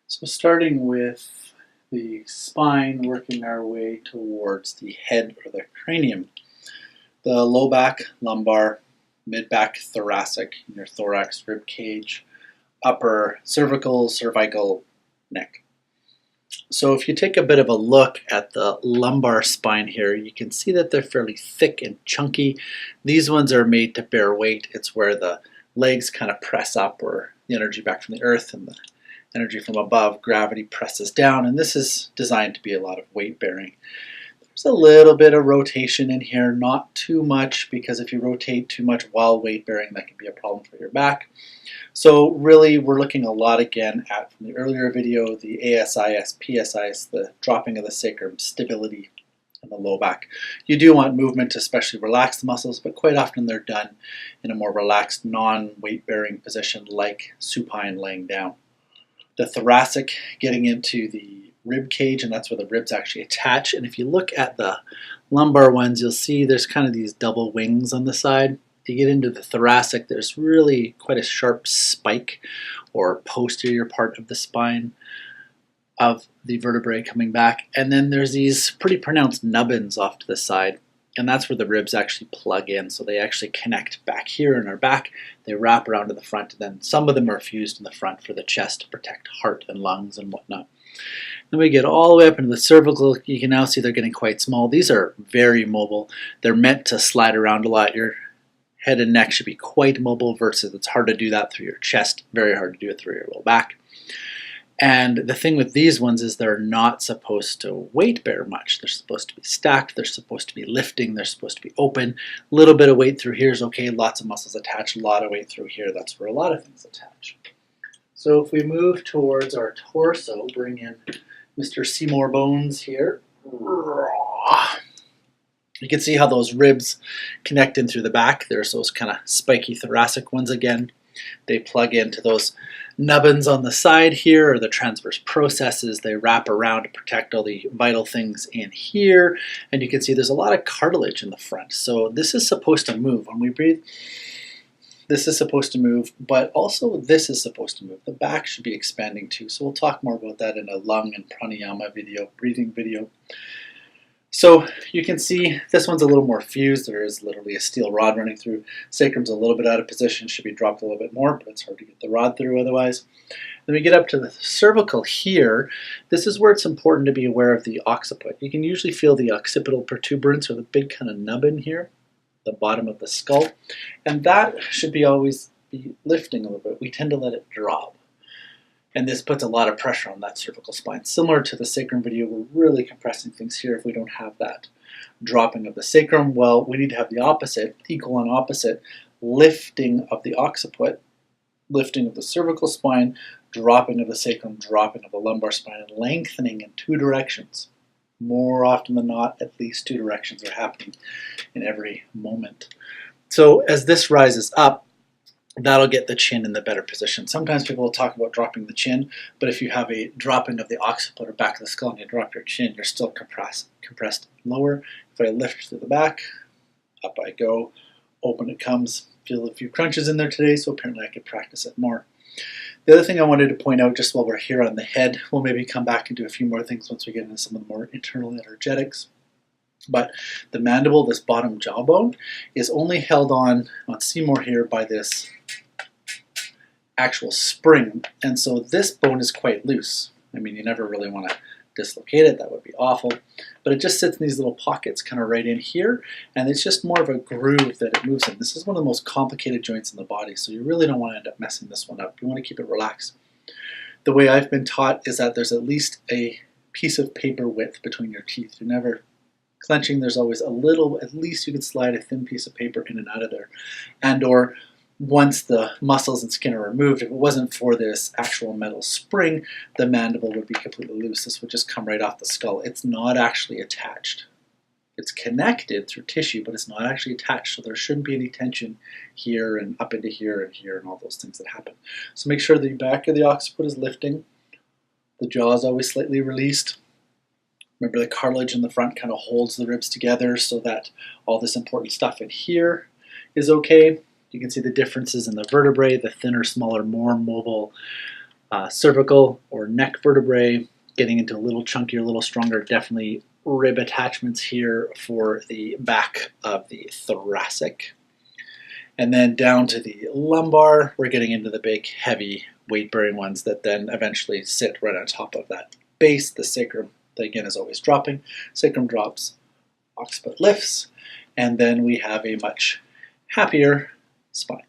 So starting with the spine, working our way towards the head or the cranium. The low back, lumbar, mid back, thoracic, your thorax, rib cage, upper cervical, cervical, neck. So if you take a bit of a look at the lumbar spine here, you can see that they're fairly thick and chunky. These ones are made to bear weight. It's where the legs kind of press up, or the energy back from the earth and the energy from above, gravity presses down, and this is designed to be a lot of weight bearing. There's a little bit of rotation in here, not too much, because if you rotate too much while weight bearing, that can be a problem for your back. So really, we're looking a lot again at, from the earlier video, the ASIS, PSIS, the dropping of the sacrum, stability in the low back. You do want movement to especially relax the muscles, but quite often they're done in a more relaxed, non-weight bearing position like supine, laying down. The thoracic getting into the rib cage, and that's where the ribs actually attach. And if you look at the lumbar ones, you'll see there's kind of these double wings on the side. You get into the thoracic, there's really quite a sharp spike or posterior part of the spine of the vertebrae coming back. And then there's these pretty pronounced nubbins off to the side. And that's where the ribs actually plug in. So they actually connect back here in our back. They wrap around to the front. And then some of them are fused in the front for the chest to protect heart and lungs and whatnot. Then we get all the way up into the cervical. You can now see they're getting quite small. These are very mobile. They're meant to slide around a lot. Your head and neck should be quite mobile, versus it's hard to do that through your chest. Very hard to do it through your low back. And the thing with these ones is they're not supposed to weight bear much. They're supposed to be stacked, they're supposed to be lifting, they're supposed to be open. A little bit of weight through here is okay, lots of muscles attached, a lot of weight through here, that's where a lot of things attach. So if we move towards our torso, bring in Mr. Seymour Bones here. You can see how those ribs connect in through the back. There's those kind of spiky thoracic ones again. They plug into those nubbins on the side here, or the transverse processes. They wrap around to protect all the vital things in here. And you can see there's a lot of cartilage in the front. So this is supposed to move. When we breathe, this is supposed to move, but also this is supposed to move. The back should be expanding too. So we'll talk more about that in a lung and pranayama video, breathing video. So you can see this one's a little more fused. There is literally a steel rod running through. Sacrum's a little bit out of position, should be dropped a little bit more, but it's hard to get the rod through otherwise. Then we get up to the cervical here. This is where it's important to be aware of the occiput. You can usually feel the occipital protuberance, or the big kind of nubbin here, the bottom of the skull. And that should be always be lifting a little bit. We tend to let it drop. And this puts a lot of pressure on that cervical spine. Similar to the sacrum video, we're really compressing things here if we don't have that dropping of the sacrum. Well, we need to have the opposite, equal and opposite, lifting of the occiput, lifting of the cervical spine, dropping of the sacrum, dropping of the lumbar spine, and lengthening in two directions. More often than not, at least two directions are happening in every moment. So as this rises up, that'll get the chin in the better position. Sometimes people will talk about dropping the chin, but if you have a dropping of the occiput or back of the skull and you drop your chin, you're still compressed lower. If I lift through the back, up I go, open it comes. Feel a few crunches in there today, so apparently I could practice it more. The other thing I wanted to point out just while we're here on the head, we'll maybe come back and do a few more things once we get into some of the more internal energetics. But the mandible, this bottom jawbone, is only held on Seymour here by this actual spring, and so this bone is quite loose. I mean, you never really want to dislocate it, that would be awful, but it just sits in these little pockets kind of right in here, and it's just more of a groove that it moves in. This is one of the most complicated joints in the body, so you really don't want to end up messing this one up. You want to keep it relaxed. The way I've been taught is that there's at least a piece of paper width between your teeth. You're never clenching, there's always a little, at least you can slide a thin piece of paper in and out of there. And or once the muscles and skin are removed, if it wasn't for this actual metal spring, the mandible would be completely loose. This would just come right off the skull. It's not actually attached. It's connected through tissue, but it's not actually attached, so there shouldn't be any tension here and up into here and all those things that happen. So make sure the back of the occiput is lifting. The jaw is always slightly released. Remember, the cartilage in the front kind of holds the ribs together so that all this important stuff in here is okay. You can see the differences in the vertebrae, the thinner, smaller, more mobile cervical or lower neck vertebrae, getting into a little chunkier, a little stronger, definitely rib attachments here for the back of the thoracic. And then down to the lumbar, we're getting into the big, heavy, weight-bearing ones that then eventually sit right on top of that base. The sacrum, that again, is always dropping. Sacrum drops, occiput lifts, and then we have a much happier spine.